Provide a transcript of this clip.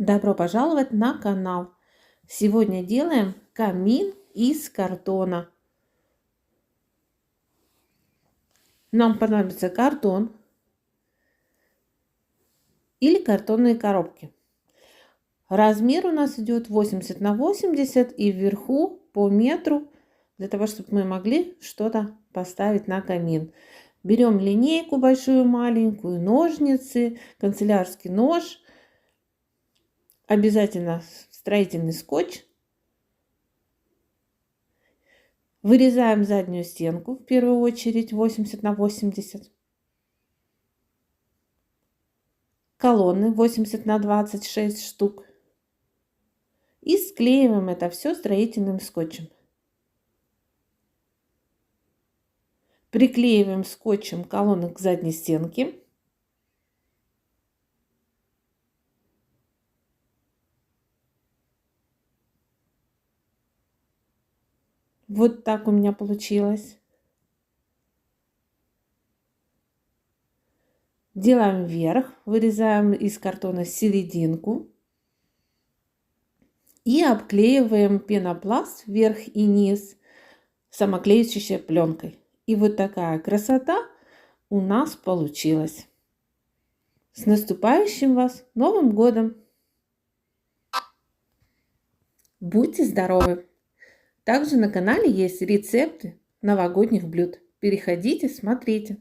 Добро пожаловать на канал. Сегодня делаем камин из картона. Нам понадобится картон или картонные коробки. Размер у нас идет 80 на 80 и вверху по метру, для того, чтобы мы могли что-то поставить на камин. Берем линейку большую, маленькую, ножницы, канцелярский нож. Обязательно строительный скотч. Вырезаем заднюю стенку, в первую очередь 80 на 80. Колонны 80 на 26 штук. И склеиваем это все строительным скотчем. Приклеиваем скотчем колонны к задней стенке. Вот так у меня получилось. Делаем вверх, вырезаем из картона серединку и обклеиваем пенопласт вверх и низ самоклеющейся пленкой. И вот такая красота у нас получилась. С наступающим вас Новым годом! Будьте здоровы! Также на канале есть рецепты новогодних блюд. Переходите, смотрите.